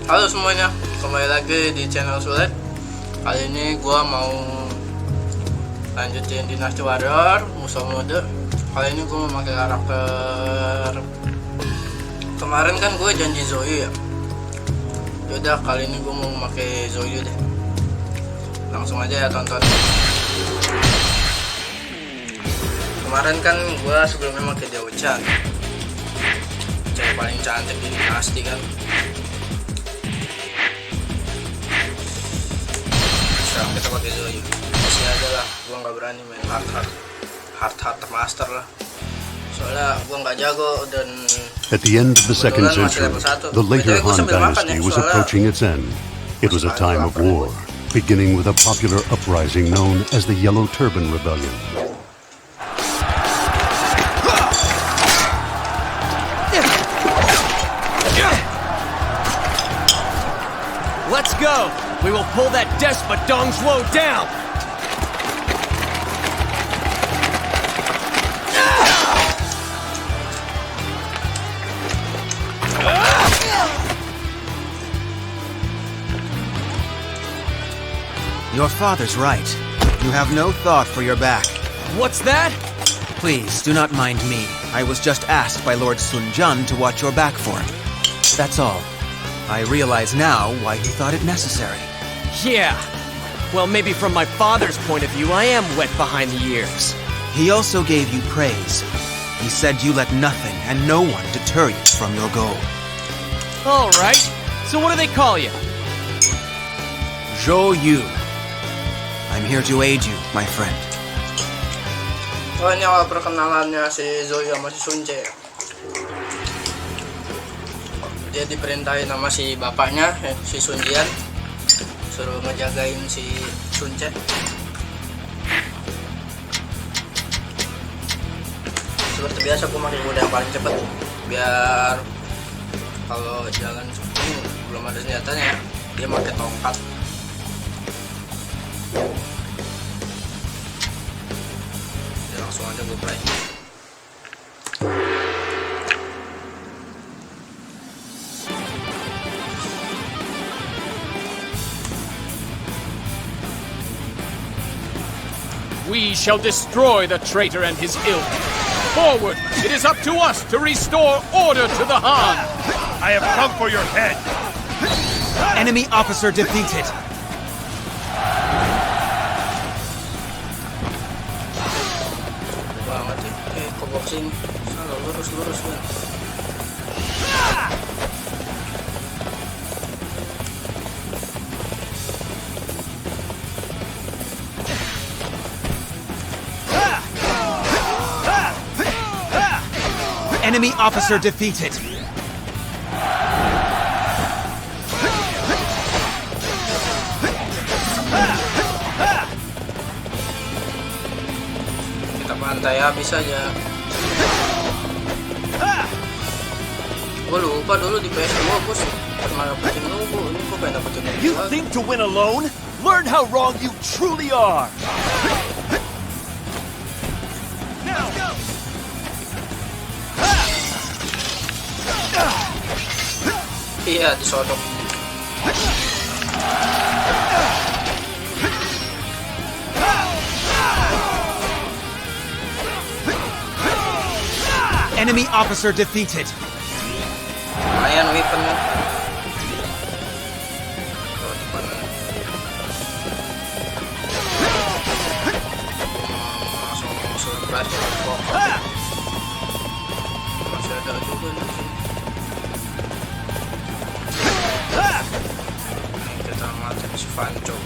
Halo semuanya, kembali lagi di channel Sulit. Kali ini gua mau lanjutin Dynasty Warrior musuh mode. Kali ini gua mau pakai karakter. Kemarin kan gue janji Zhou ya. Yaudah, kali ini gua mau pakai Zhou deh. Langsung aja ya tonton. Kemarin kan gua sebelumnya pakai Zhou cewek paling cantik di Dynasty kan. Sekarang kita pakai Zhou. Masih aja lah, gua nggak berani main hard master lah. Soalnya gua nggak jago dan at the end of the second century, the later Han Dynasty was approaching its end. It was a time of war, beginning with a popular uprising known as the Yellow Turban Rebellion. Let's go! We will pull that despot Dong Zhou down! Your father's right. You have no thought for your back. What's that? Please, do not mind me. I was just asked by Lord Sun Jun to watch your back for him. That's all. I realize now why he thought it necessary. Yeah. Well, maybe from my father's point of view, I am wet behind the ears. He also gave you praise. He said you let nothing and no one deter you from your goal. All right. So what do they call you? Zhou Yu. I'm here to aid you, my friend. Oh, ini awal perkenalannya si Zhou sama si Sun Ce. Dia diperintahin sama si bapaknya, si Sun Jian, suruh ngejagain si Sun Ce. Seperti biasa aku pakai kuda yang paling cepat, biar kalau jalan belum ada senjatanya, dia pakai tongkat. Dia langsung aja gue play. We shall destroy the traitor and his ilk. Forward! It is up to us to restore order to the Han! I have come for your head! Enemy officer defeated! Banget ya, ke boxing. Salah, lurus kan. Enemy officer defeated. Kita pantai habis aja. Gue lupa dulu di PS2 gue pernah dapetin Lenovo. Ini gue pengen dapetin Lenovo. You think to win alone? Learn how wrong you truly are! Iya, disodok. Enemy officer defeated. Lumayan weaponnya. Langsung belajar pokok. Masih ada juga nih. Kita mati si Fanco.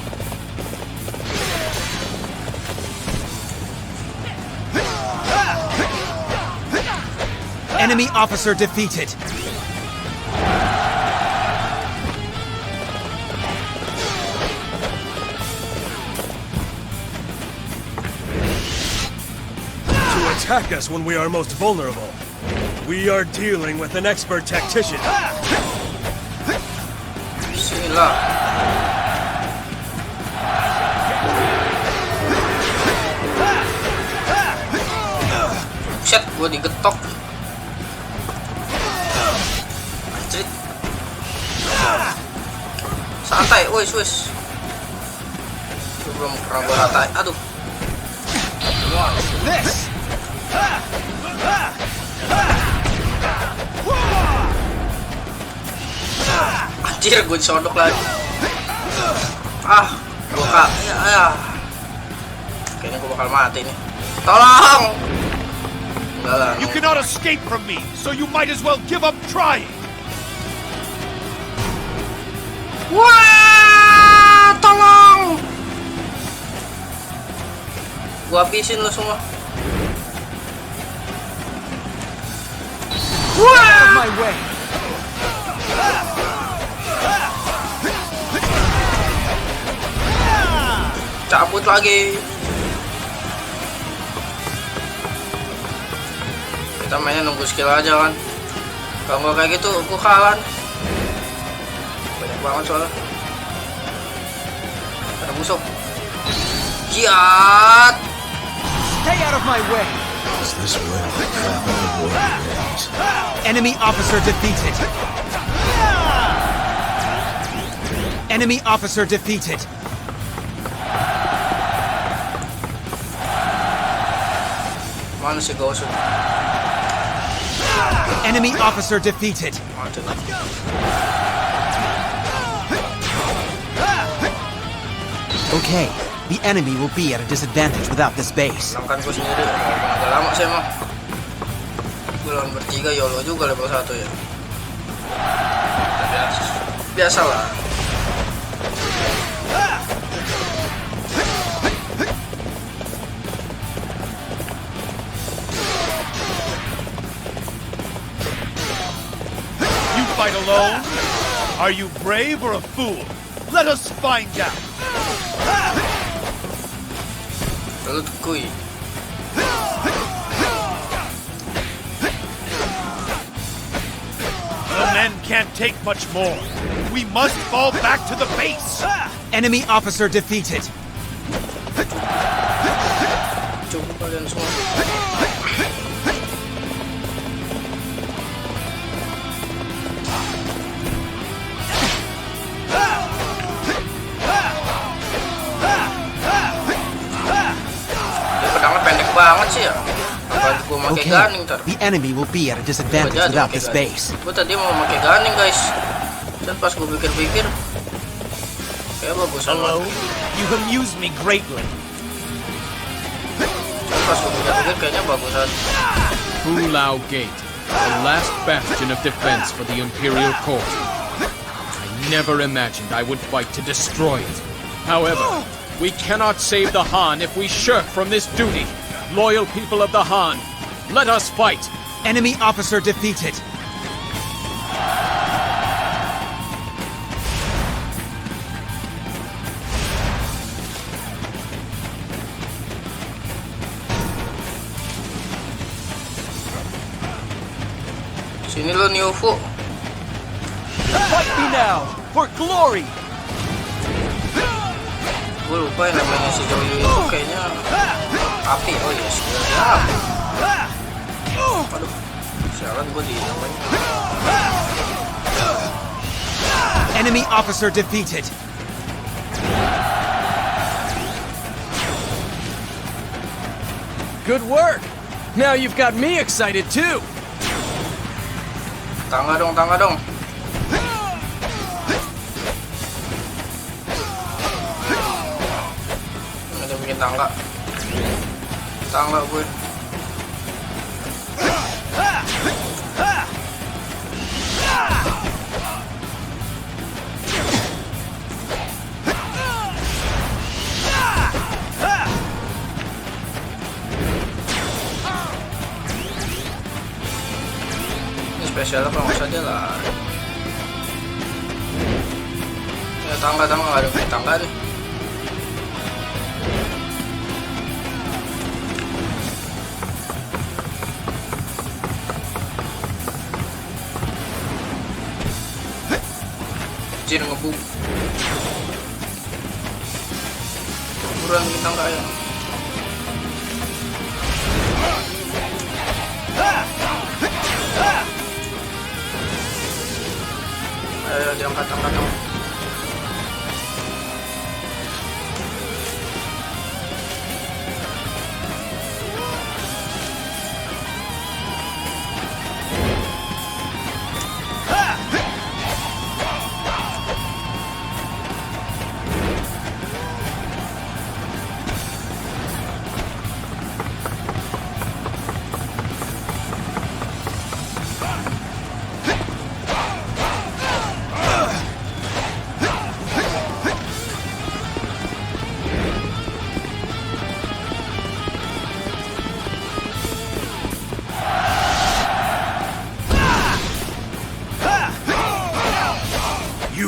Enemy officer defeated. To attack us when we are most vulnerable. We are dealing with an expert tactician. Bismillah. Shit, gue digetok. Anjrit. Santai, wis. Belum pernah gua ratai. Aduh. This. Anjir, gue disodok lagi. Gua kayaknya gue bakal mati nih. Tolong. Enggak lah. You cannot escape from me, so you might as well give up trying. Wah, tolong. Gua habisin lo semua. Out of my way. Cabut lagi. Kita mainnya nunggu skill aja kan. Kalau nggak kayak gitu, gua kalah. Banyak banget soalnya. Ada musuh. Giat. Stay out of my way. Is this where the crap of the war begins? Enemy officer defeated. Enemy officer defeated. Mana sih Ghost? Enemy officer defeated. Mati. Okay, the enemy will be at a disadvantage without this base. Menangkan gue sendiri. Agak lama sih emang. Gue lawan bertiga, YOLO juga level 1 ya. Biasalah. You fight alone? Are you brave or a fool? Let us find out. Lalu kui. The men can't take much more. We must fall back to the base. Enemy officer defeated. Cukup kalian semua. Pedangnya pendek banget sih ya. Apalagi gue pakai Okay, gunning ntar. the enemy will be at a disadvantage Jadi without pakai this gunning. base. Gue tadi mau pakai gunning guys. Dan pas gue pikir-pikir, kayak bagus Hello? banget. You amuse me greatly. Dan pas gue pikir-pikir kayaknya bagusan. Hulao Gate, the last bastion of defense for the Imperial Court. I never imagined I would fight to destroy it. However, we cannot save the Han if we shirk from this duty. Loyal people of the Han, let us fight. Enemy officer defeated. Sini lo Niufu. Fight me now for glory. Gue lupa yang namanya si Zhou itu kayaknya api. Oh iya, skillnya api. Aduh, sialan gue di namanya. Enemy officer defeated. Good work. Now you've got me excited too. Tangga dong, tangga dong. Ada bikin tangga. Tangga gue. Ini spesialnya kalau nggak usah dia lari. Ya tangga nggak ada bikin tangga nih. Anjir ngebuk. Buruan bikin tangga ya. Ayo diangkat dong.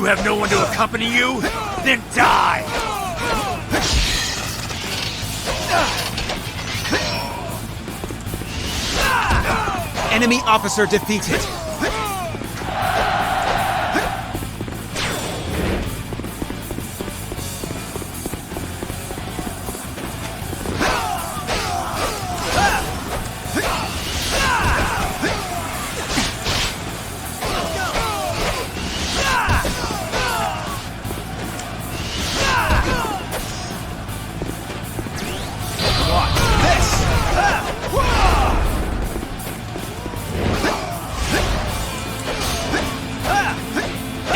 You have no one to accompany you? Then die! Enemy officer defeated.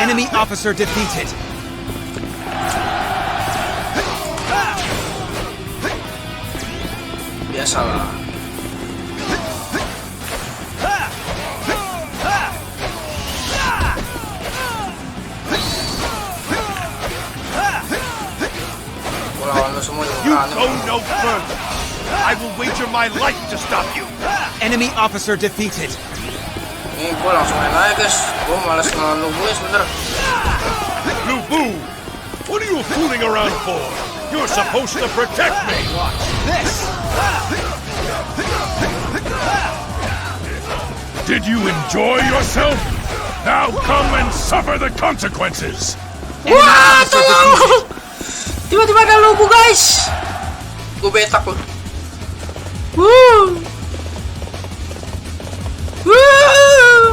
Enemy officer defeated. Biasalah. Lawan lu semua You go no further! I will wager my life to stop you! Enemy officer defeated. Ini gue langsung main aja guys. Gue malas ngelawan lu gue sebenernya. Lu Boo! What are you fooling around for? You're supposed to protect me! Watch this! Did you enjoy yourself? Now come and suffer the consequences! Enemy officer defeated. Tiba-tiba ada logo guys. Gue betak loh. Woo. Woo.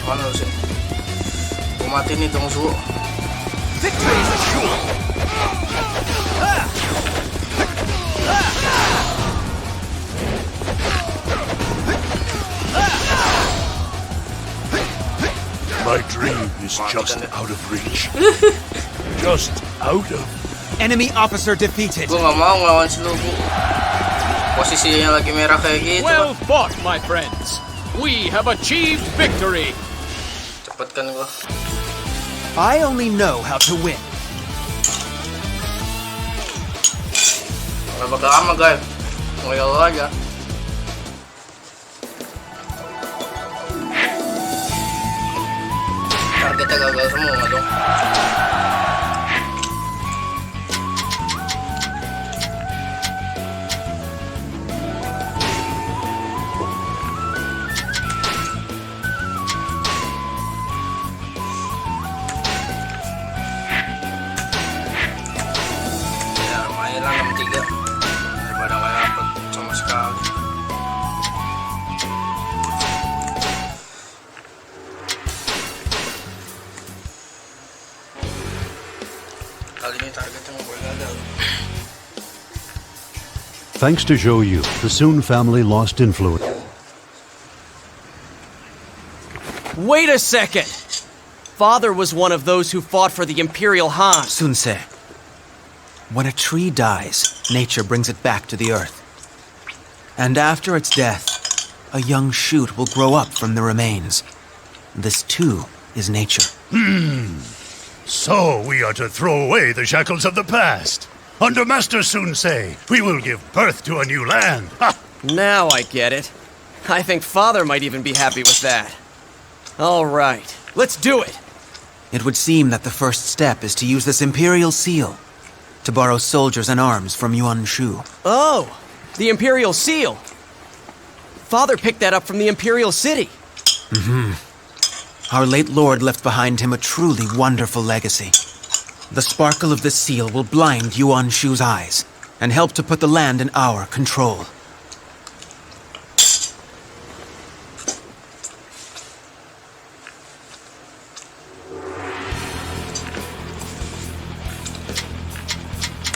Mana lu sih? Gue mati nih dong Zhou. Victory is assured. My dream is just out of reach. Just out of... Enemy officer defeated. Gue gak mau ngelawan si logo. Posisinya lagi merah kayak gitu. Well fought, my friends. We have achieved victory. Cepet kan gue. I only know how to win. Gak bakal lama guys. Ngoyol aja. Targetnya gagal semua dong. Ya main lah 6-3 daripada gak dapet sama sekali. Kali ini targetnya gue gagal. Thanks to Zhou, the Sun family lost influence. Wait a second! Father was one of those who fought for the Imperial Han. Sun-se, when a tree dies, nature brings it back to the earth. And after its death, a young shoot will grow up from the remains. This too is nature. So we are to throw away the shackles of the past. Under Master Sun-se, we will give birth to a new land. Ha! Now I get it. I think Father might even be happy with that. All right, let's do it. It would seem that the first step is to use this Imperial seal to borrow soldiers and arms from Yuan Shu. Oh, the Imperial Seal. Father picked that up from the Imperial City. Our late lord left behind him a truly wonderful legacy. The sparkle of this seal will blind Yuan Shu's eyes and help to put the land in our control.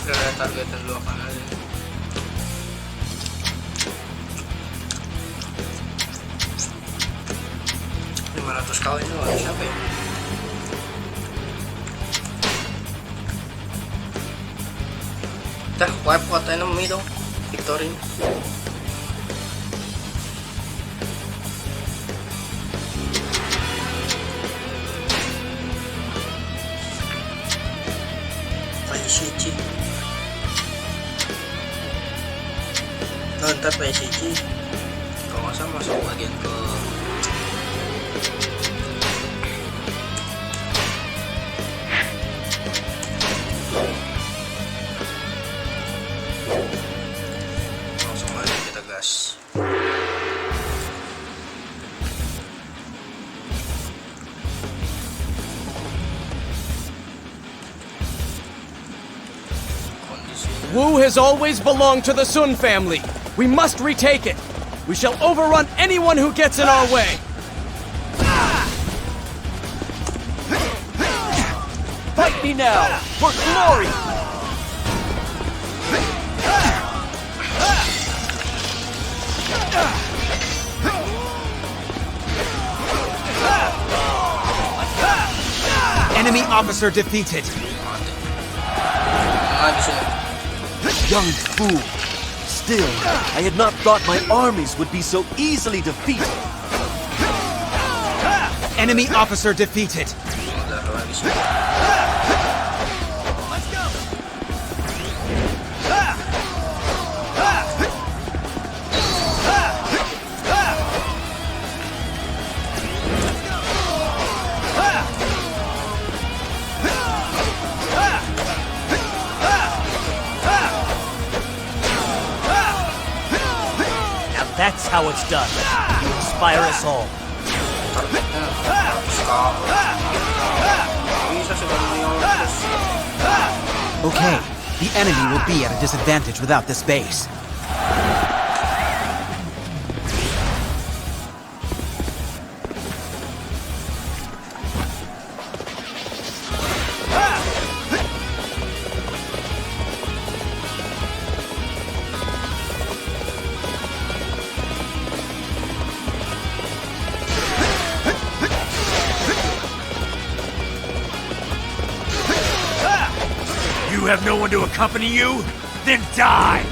Kira targetnya dulu apa aja. Kali ini lawan siapa ya? Dah, wipe out enemy dong. Victory. ntar PSC kalau nggak salah masuk bagian ke langsung aja kita gas. Wu has always belonged to the Sun family. We must retake it. We shall overrun anyone who gets in our way. Fight me now, for glory! Enemy officer defeated. Young fool. Still, I had not thought my armies would be so easily defeated. Enemy officer defeated. That's how it's done. You inspire us all. Okay, the enemy will be at a disadvantage without this base. You have no one to accompany you? Then die!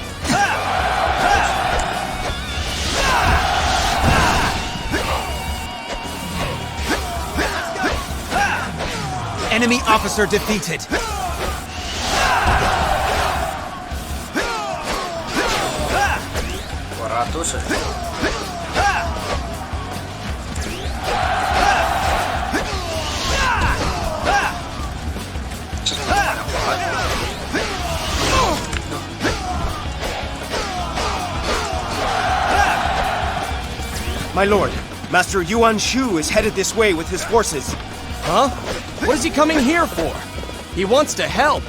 Enemy officer defeated. My lord, Master Yuan Shu is headed this way with his forces. Huh? What is he coming here for? He wants to help.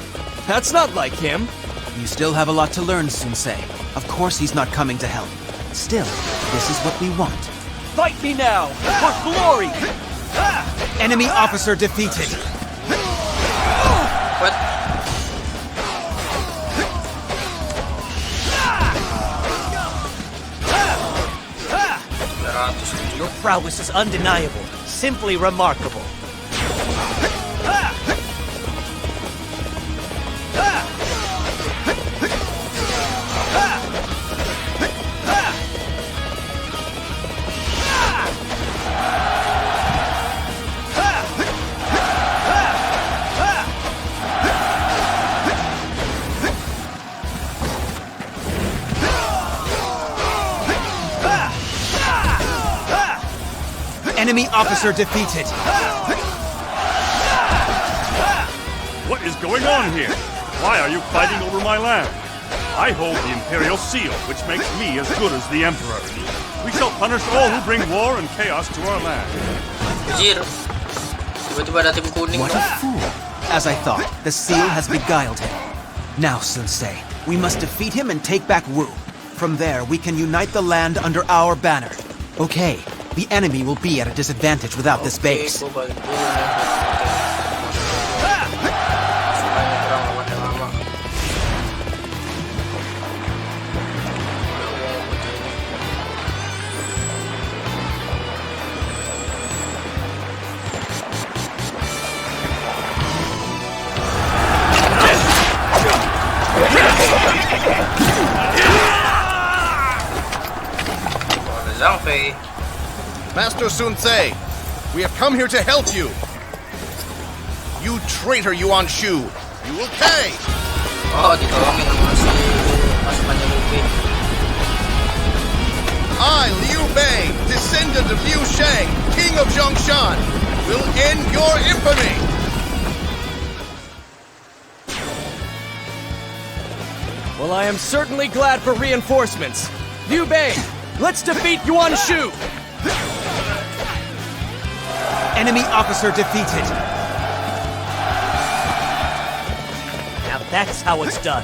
That's not like him. You still have a lot to learn, Sun-se. Of course he's not coming to help. Still, this is what we want. Fight me now, for glory! Enemy officer defeated. What? Your prowess is undeniable, simply remarkable. Enemy officer defeated. What is going on here? Why are you fighting over my land? I hold the Imperial Seal, which makes me as good as the Emperor. We shall punish all who bring war and chaos to our land. What a fool. As I thought, the seal has beguiled him. Now, Sun-se, we must defeat him and take back Wu. From there, we can unite the land under our banner. Okay, the enemy will be at a disadvantage without this base. Master Sun-se, we have come here to help you. You traitor Yuan Shu, you will pay. Oh, ditolongin sama si pasukannya Luffy. I, Liu Bei, descendant of Liu Shang, king of Zhongshan, will end your infamy! Well, I am certainly glad for reinforcements. Liu Bei, let's defeat Yuan Shu! Enemy officer defeated. Now that's how it's done.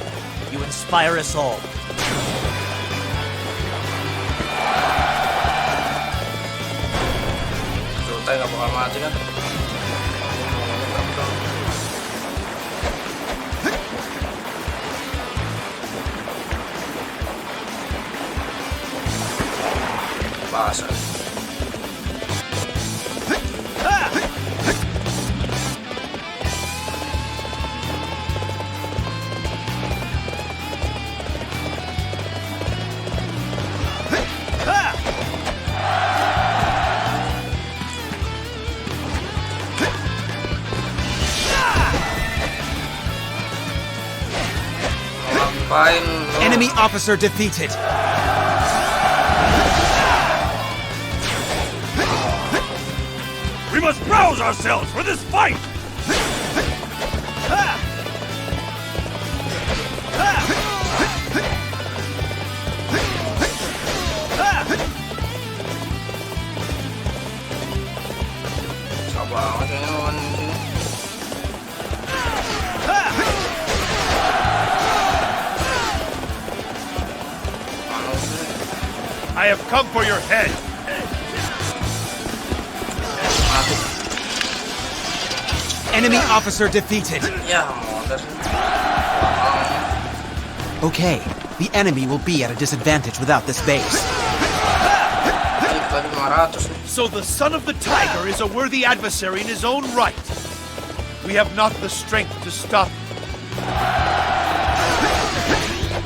You inspire us all. Sultai nggak bakal mati kan? Pasal. Enemy officer defeated. We must rouse ourselves for this fight! I have come for your head! Enemy officer defeated. Okay, the enemy will be at a disadvantage without this base. So the son of the tiger is a worthy adversary in his own right. We have not the strength to stop him.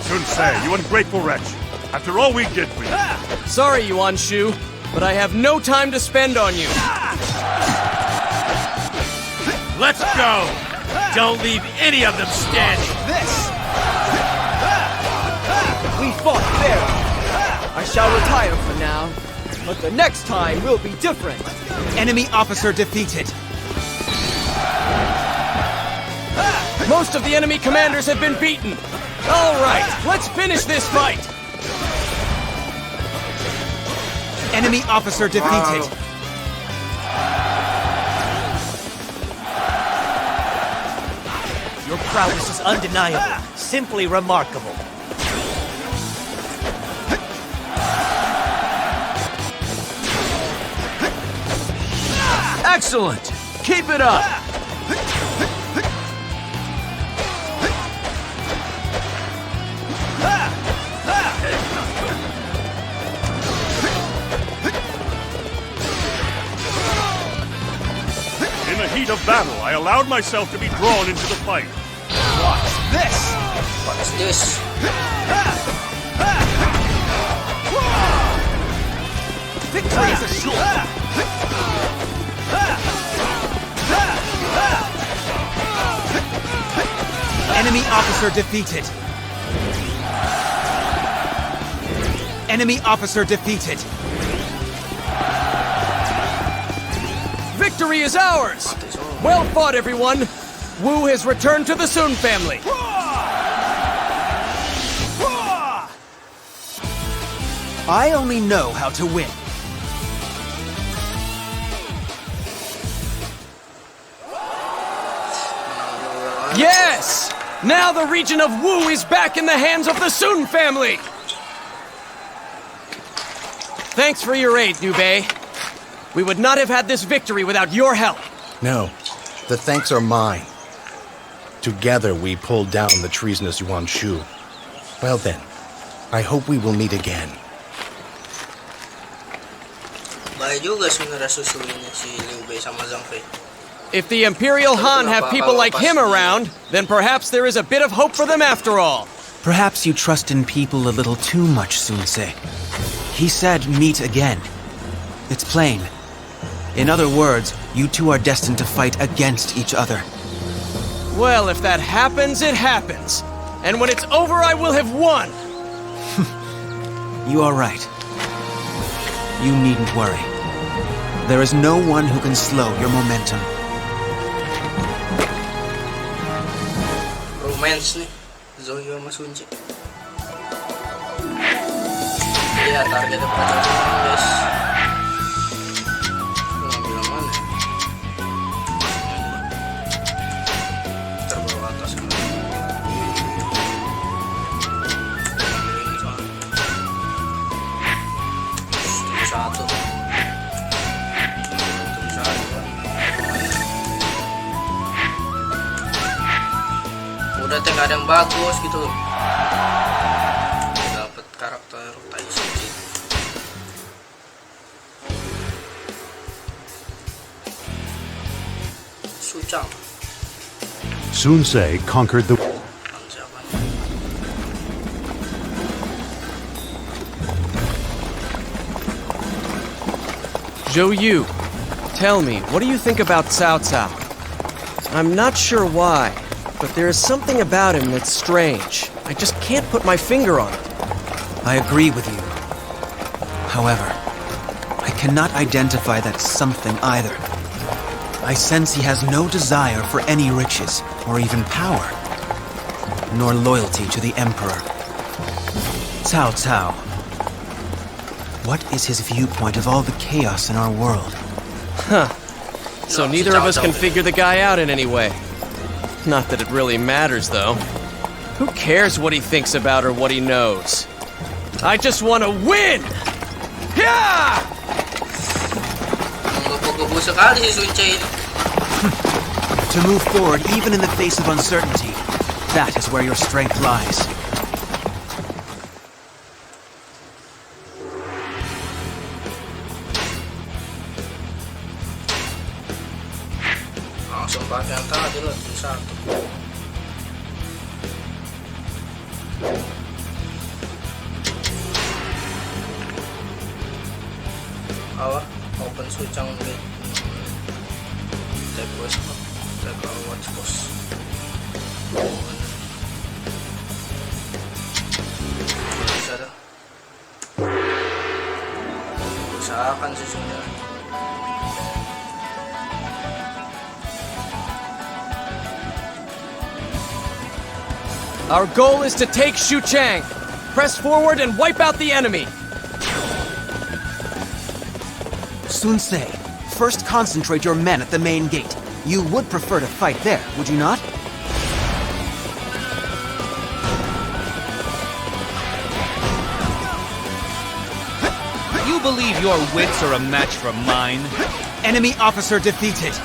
Sun Ce, you ungrateful wretch. After all we did for you. Sorry, Yuan Shu, but I have no time to spend on you. Let's go! Don't leave any of them standing! This! We fought fair. I shall retire for now, but the next time will be different. Enemy officer defeated. Most of the enemy commanders have been beaten. All right, let's finish this fight. Enemy officer defeated. Your prowess is undeniable. Simply remarkable. Excellent! Keep it up! In the heat of battle, I allowed myself to be drawn into the fight. Watch this! What is this? Victory is assured! Enemy officer defeated. Enemy officer defeated. Victory is ours! Well fought, everyone! Wu has returned to the Sun family. I only know how to win. Yes! Now the region of Wu is back in the hands of the Sun family! Thanks for your aid, Liu Bei. We would not have had this victory without your help. No, the thanks are mine. Together we pulled down the treasonous Yuan Shu. Well then, I hope we will meet again. Bahaya juga sebenarnya susulnya si Liu Bei sama Zhang Fei. If the Imperial Han have people like him around, then perhaps there is a bit of hope for them after all. Perhaps you trust in people a little too much, Sun Ce. He said meet again. It's plain. In other words, you two are destined to fight against each other. Well, if that happens, it happens. And when it's over, I will have won. You are right. You needn't worry. There is no one who can slow your momentum. Romance nih, Zhou sama Sun Ce. Iya, targetnya pada guys. Ngambil yang mana? Terbawah atas kan. Satu. Udah teh gak ada yang bagus gitu loh. Dapat karakter Dynasty. Suchang. Sun Ce conquered the... Zhou, tell me, what do you think about Cao Cao? I'm not sure why, but there is something about him that's strange. I just can't put my finger on it. I agree with you. However, I cannot identify that something either. I sense he has no desire for any riches, or even power, nor loyalty to the Emperor. Cao Cao. What is his viewpoint of all the chaos in our world? Huh. So neither of us can figure the guy out in any way. Not that it really matters, though. Who cares what he thinks about or what he knows? I just want to win! Yeah! To move forward even in the face of uncertainty, that is where your strength lies. Langsung pakai yang tadi lah, satu. Awak open Suchang gate. Take west, take watch post. Bisa dah. Usahakan sih sebenarnya. Our goal is to take Xuchang. Press forward and wipe out the enemy. Sun Ce, first concentrate your men at the main gate. You would prefer to fight there, would you not? You believe your wits are a match for mine? Enemy officer defeated.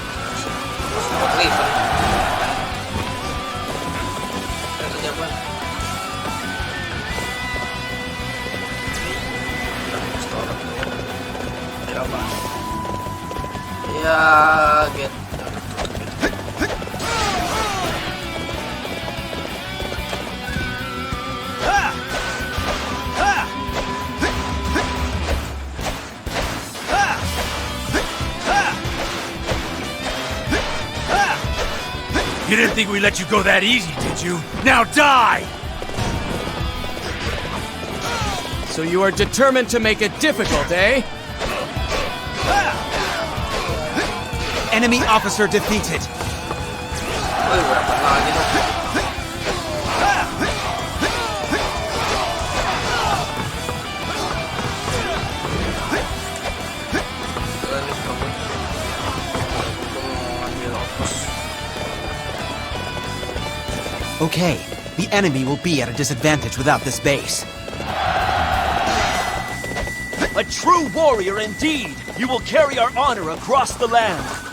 Ya, get. You didn't think we'd let you go that easy, did you? Now die! So you are determined to make it difficult, eh? Enemy officer defeated. Okay, the enemy will be at a disadvantage without this base. A true warrior indeed! You will carry our honor across the land!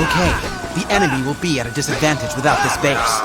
Okay, the enemy will be at a disadvantage without this base.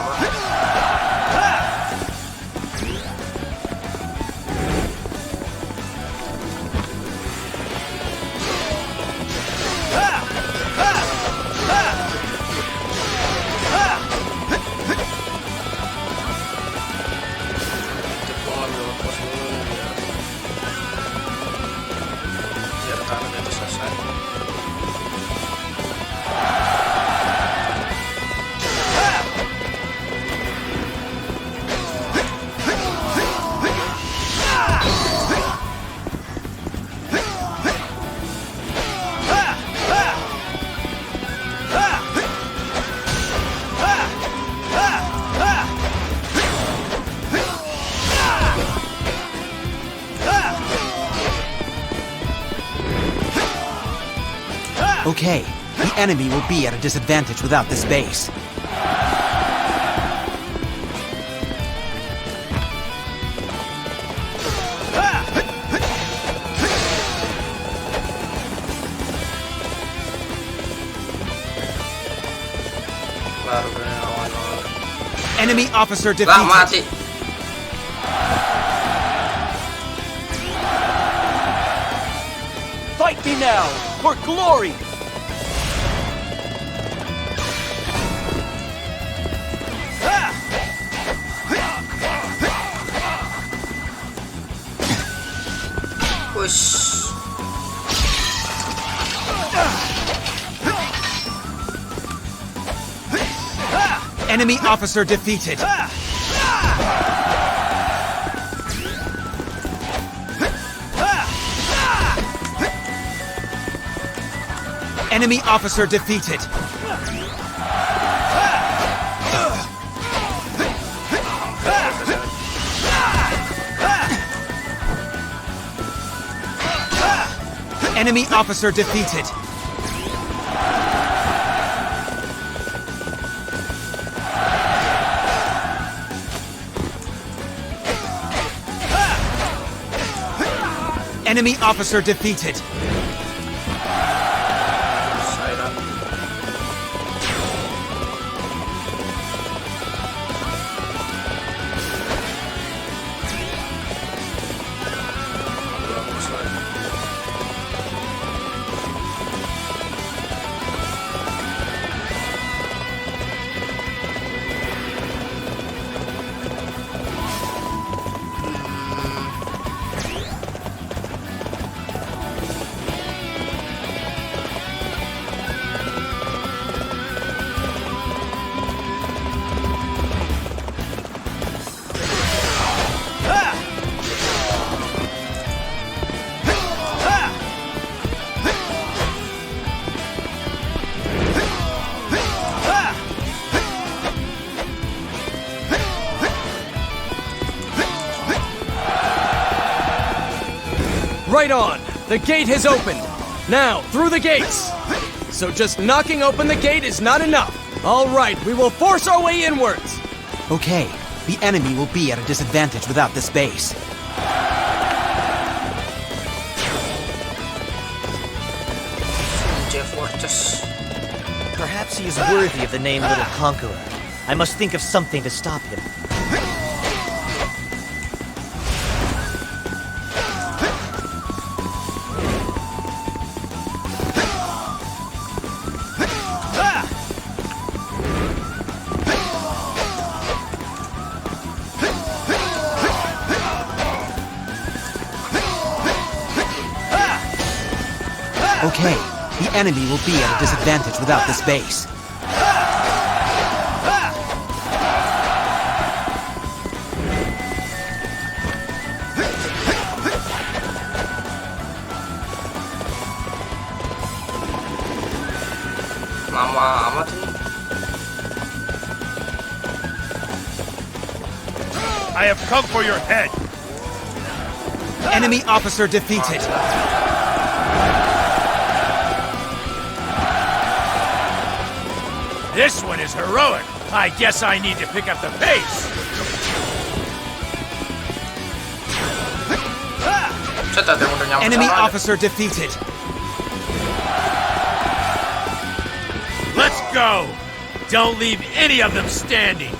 Okay, the enemy will be at a disadvantage without this base. Enemy officer defeated. Mati. Fight me now, for glory! Push. Enemy officer defeated. Enemy officer defeated. Enemy officer defeated. Enemy officer defeated. Right on! The gate has opened! Now, through the gates! So just knocking open the gate is not enough! Alright, we will force our way inwards! Okay, the enemy will be at a disadvantage without this base. Perhaps he is worthy of the name Little Conqueror. I must think of something to stop him. Okay, the enemy will be at a disadvantage without this base. Lama amat ini. I have come for your head. Enemy officer defeated. This one is heroic. I guess I need to pick up the pace. Enemy officer defeated. Let's go. Don't leave any of them standing.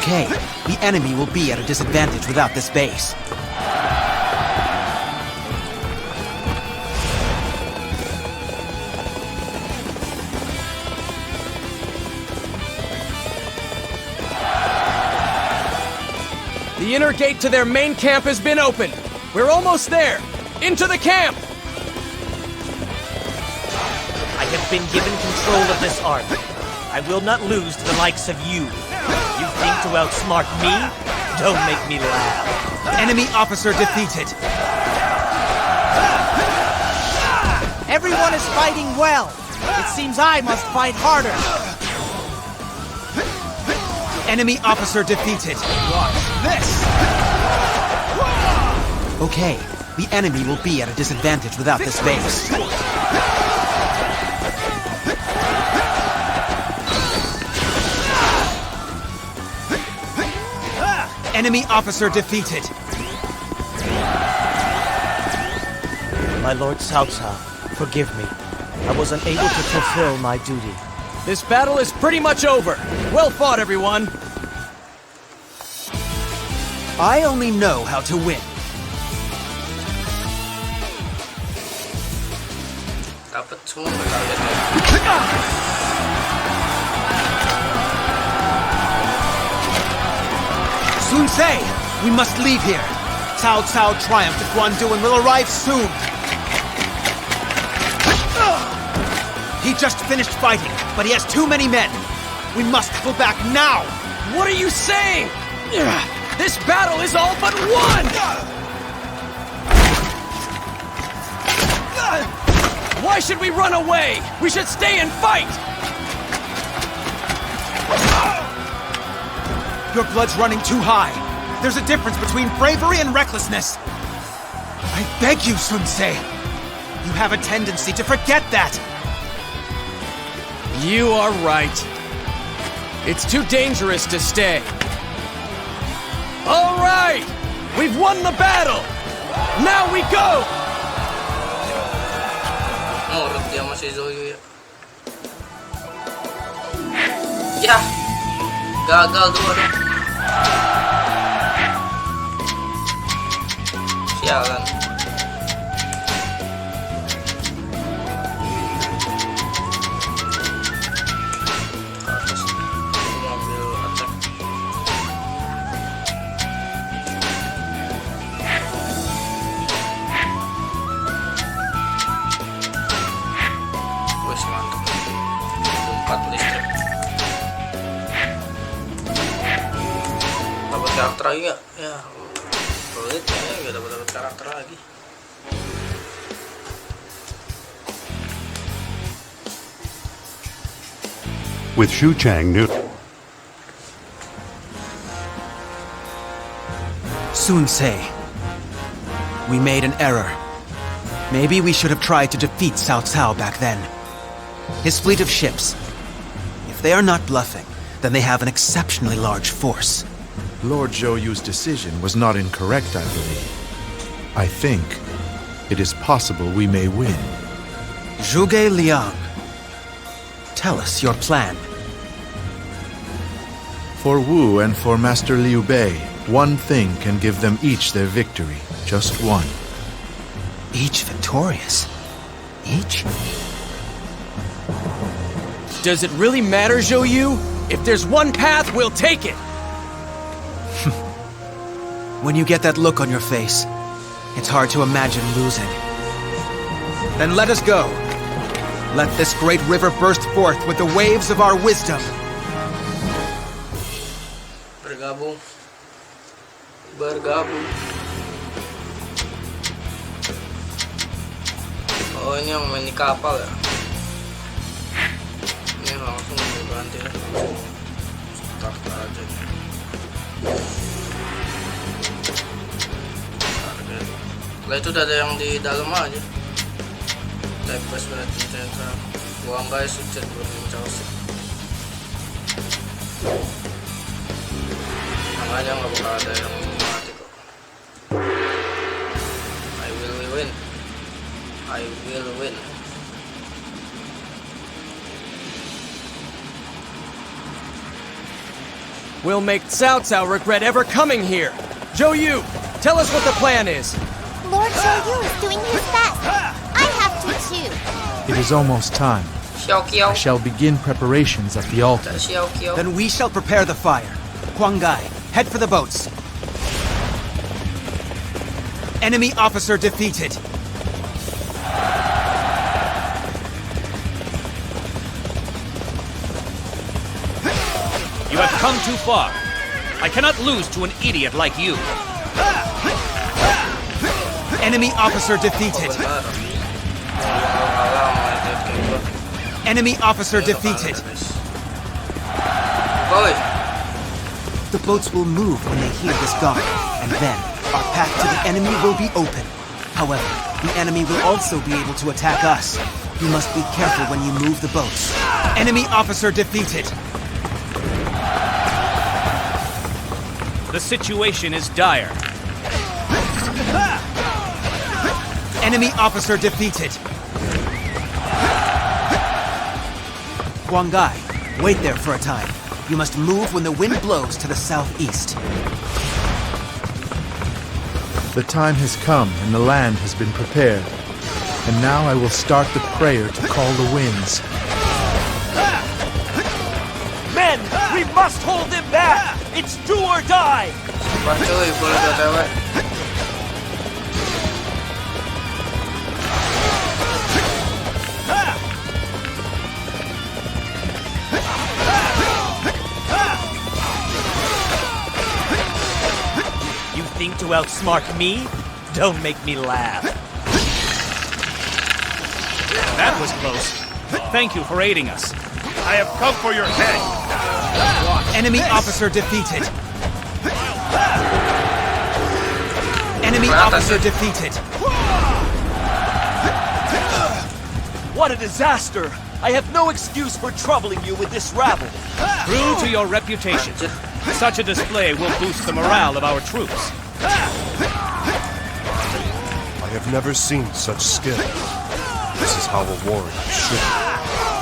Okay, the enemy will be at a disadvantage without this base. The inner gate to their main camp has been opened. We're almost there. Into the camp! I have been given control of this arc. I will not lose to the likes of you. You think to outsmart me? Don't make me laugh. Enemy officer defeated. Everyone is fighting well. It seems I must fight harder. Enemy officer defeated. Watch this! Okay, the enemy will be at a disadvantage without this base. Enemy officer defeated. My Lord Cao Cao, forgive me. I was unable to fulfill my duty. This battle is pretty much over. Well fought, everyone. I only know how to win. Dapat semua targetnya. Sun Ce, we must leave here. Cao Cao triumphed at Guandu and will arrive soon. He just finished fighting, but he has too many men. We must pull back now. What are you saying? This battle is all but won! Why should we run away? We should stay and fight! Your blood's running too high. There's a difference between bravery and recklessness. I beg you, Sun Ce. You have a tendency to forget that. You are right. It's too dangerous to stay. All right! We've won the battle! Now we go! Nurut dia sama si Zhou ya. Ya! Gagal dua dong. Sialan. Karakter lagi nggak? Ya, pelit ya, nggak dapat karakter lagi. With Xu Chang new. Sun Ce, we made an error. Maybe we should have tried to defeat Cao Cao back then. His fleet of ships. If they are not bluffing, then they have an exceptionally large force. Lord Zhou Yu's decision was not incorrect, I believe. I think it is possible we may win. Zhuge Liang, tell us your plan. For Wu and for Master Liu Bei, one thing can give them each their victory. Just one. Each victorious? Each? Does it really matter, Zhou Yu? If there's one path, we'll take it! When you get that look on your face, it's hard to imagine losing. Then let us go. Let this great river burst forth with the waves of our wisdom. Bergabung. Bergabung. Oh, ini yang main di kapal ya. Ini langsung berganti ya. Start aja nih. Setelah itu udah ada yang di dalam aja. Type pass berarti ternyata. Buang guys, sucet belum mencari. Namanya nggak bakal ada yang mati kok. I will win. I will win. We'll make Cao Cao regret ever coming here. Zhou Yu, tell us what the plan is. Lord Zhou Yu is doing his best. I have to too. It is almost time. I shall begin preparations at the altar. Then we shall prepare the fire. Huang Gai, head for the boats. Enemy officer defeated. You have come too far. I cannot lose to an idiot like you. Enemy officer defeated. Enemy officer defeated. The boats will move when they hear this guard, and then our path to the enemy will be open. However, the enemy will also be able to attack us. You must be careful when you move the boats. Enemy officer defeated. The situation is dire. Enemy officer defeated. Guangai, wait there for a time. You must move when the wind blows to the southeast. The time has come and the land has been prepared. And now I will start the prayer to call the winds. Men, we must hold them back! It's do or die! You think to outsmart me? Don't make me laugh. That was close. Thank you for aiding us. I have come for your head. Enemy officer defeated. Enemy officer defeated. What a disaster! I have no excuse for troubling you with this rabble. True to your reputation, such a display will boost the morale of our troops. I have never seen such skill. This is how a warrior should be.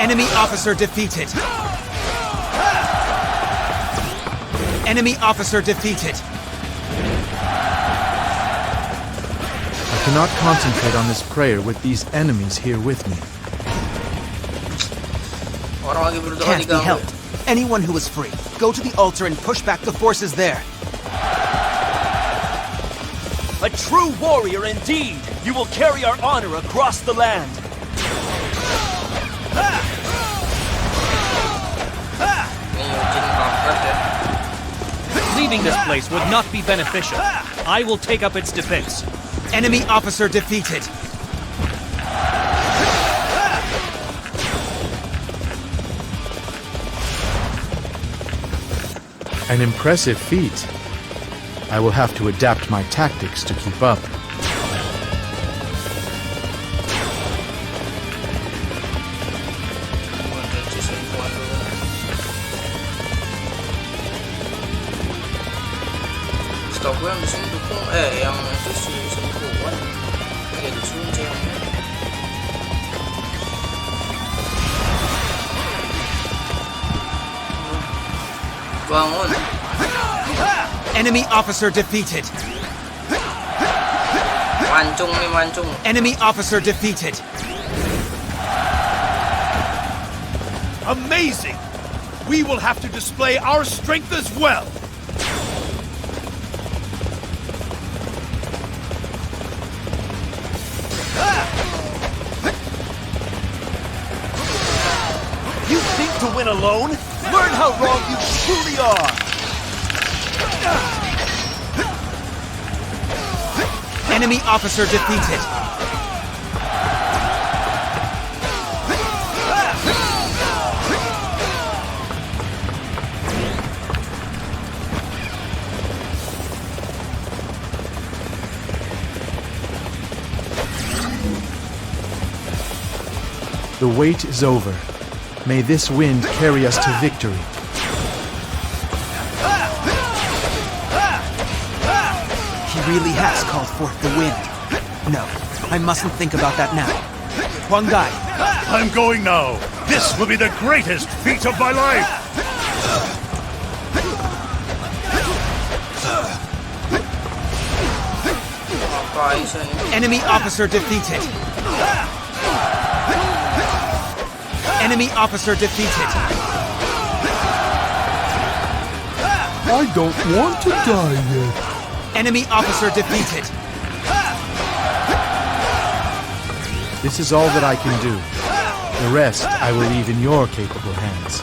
Enemy officer defeated. Enemy officer defeated. I cannot concentrate on this prayer with these enemies here with me. Can't be helped. Anyone who is free, go to the altar and push back the forces there. A true warrior indeed! You will carry our honor across the land. Leaving this place would not be beneficial. I will take up its defense. Enemy officer defeated. An impressive feat. I will have to adapt my tactics to keep up. Stok gue yang di sini dukung, yang itu si selingkuhan kayak di Sunce yang bangun. Enemy officer defeated. Mancung nih, mancung. Enemy officer defeated. Amazing! We will have to display our strength as well. You think to win alone? Learn how wrong you truly are! Enemy officer defeated. The wait is over. May this wind carry us to victory. He really has called forth the wind. No, I mustn't think about that now. Guangai. I'm going now. This will be the greatest feat of my life. Enemy officer defeated. Enemy officer defeated. I don't want to die yet. Enemy officer defeated. This is all that I can do. The rest I will leave in your capable hands.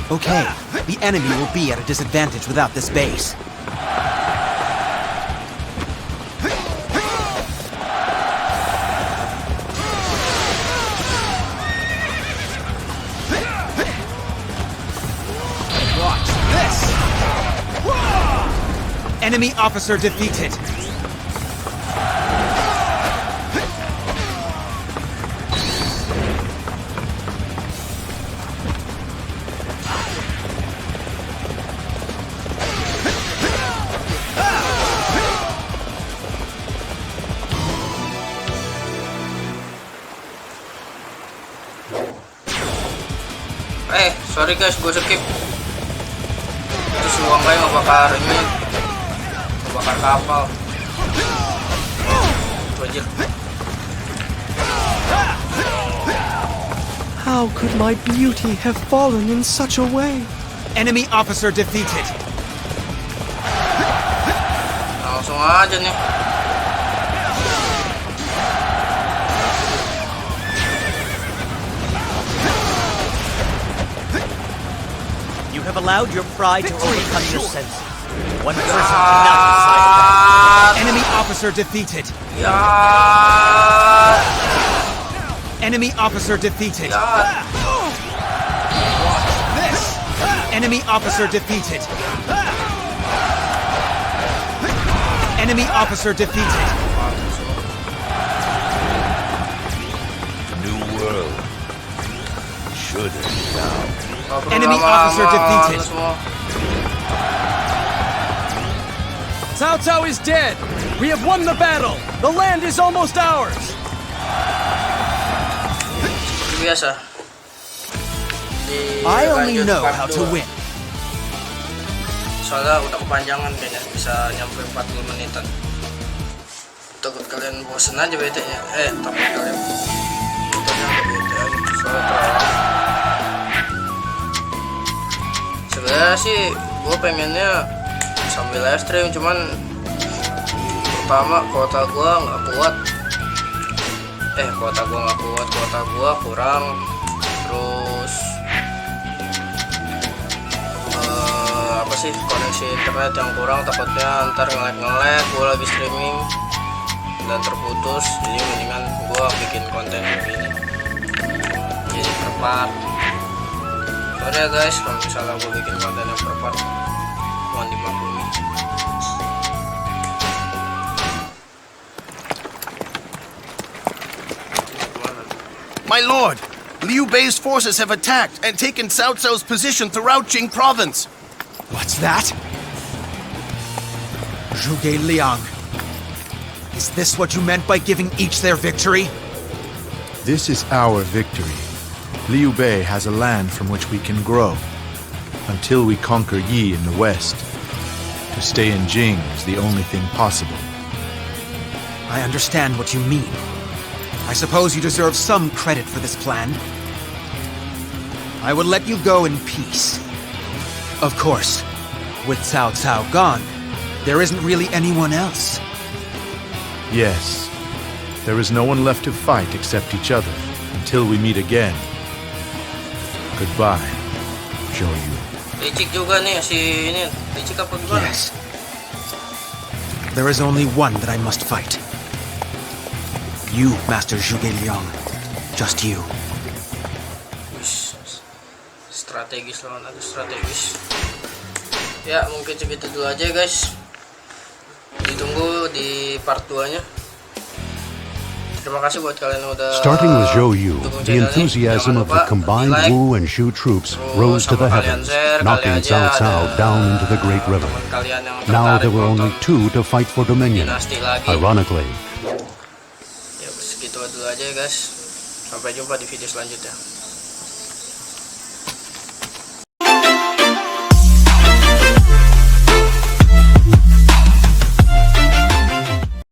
Okay, the enemy will be at a disadvantage without this base. Watch this! Enemy officer defeated. Sorry guys, gue skip. Itu si Wangkai ngebakar ini, ngebakar kapal. Itu aja. How could my beauty have fallen in such a way? Enemy officer defeated. Langsung aja nih. You have allowed your pride to overcome your senses. One person cannot decide that. Enemy officer defeated. Enemy officer defeated. Watch this. Enemy officer defeated. Enemy officer defeated. New world. Should have down. Enemy officer defeated. Cao Cao is dead. We have won the battle. The land is almost ours. Biasa. I only know how to win. Soalnya udah kepanjangan kayaknya, bisa nyampe 40 menitan. Takut kalian bosen aja BT-nya. Takut kalian BT aja. Soalnya terlalu. Sebenarnya sih gue pengennya sambil live stream, cuman pertama kuota gue nggak kuat. Kuota gue nggak kuat, kuota gue kurang. Terus apa sih, koneksi internet yang kurang, takutnya ntar nge-lag gue lagi streaming dan terputus. Jadi mendingan gue bikin konten begini, jadi per part. Sorry ya guys kalau misalnya gue bikin konten yang per part, mohon dimaklumi. My lord, Liu Bei's forces have attacked and taken Cao Cao's position throughout Jing province. What's that? Zhuge Liang. Is this what you meant by giving each their victory? This is our victory. Liu Bei has a land from which we can grow. Until we conquer Yi in the west. To stay in Jing is the only thing possible. I understand what you mean. I suppose you deserve some credit for this plan. I will let you go in peace. Of course, with Cao Cao gone, there isn't really anyone else. Yes. There is no one left to fight except each other, until we meet again. Goodbye, Zhou. Licik juga nih si ini. Licik apa gimana? Yes. There is only one that I must fight. You, Master Zhuge Liang. Just you. Strategis lawan aku, strategis. Ya, mungkin segitu dulu aja guys. Ditunggu di part 2-nya. Terima kasih buat kalian yang udah Starting with Zhou Yu, the enthusiasm of the combined Wu and Shu troops rose to the heavens, knocking Cao Cao down into the great river. Now there were only 2 to fight for dominion. Ironically. Ya, segitu dulu aja guys. Sampai jumpa di video selanjutnya.